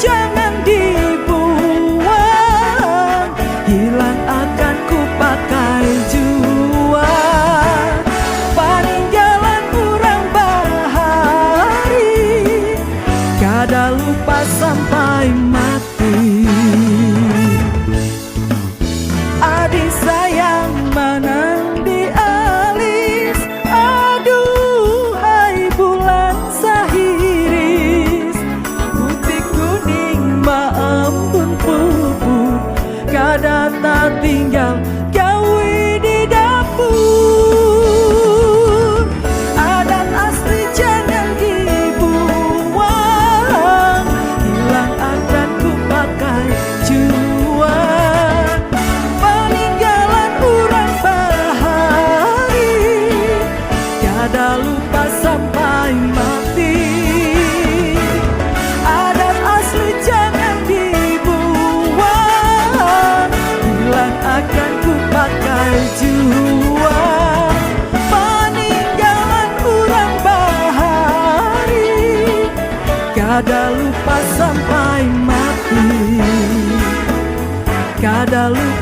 Jangan dibuang, hilang akan ku pakai jua. Peninggalan urang bahari, kada lupa sampai mati. Adi sayang menang di alis, aduhai bulan sahiris. Putih kuning maempun pupuk, kada tak tinggal gawe di dapur. Adat asli jangan dibuang, hilang akan ku pakai jua. Peninggalan urang bahari, kada lupa sampai mati. Adat asli jangan dibuang, hilang akan ku pakai jua. Peninggalan urang bahari, kada lupa sampai mati. Kada lupa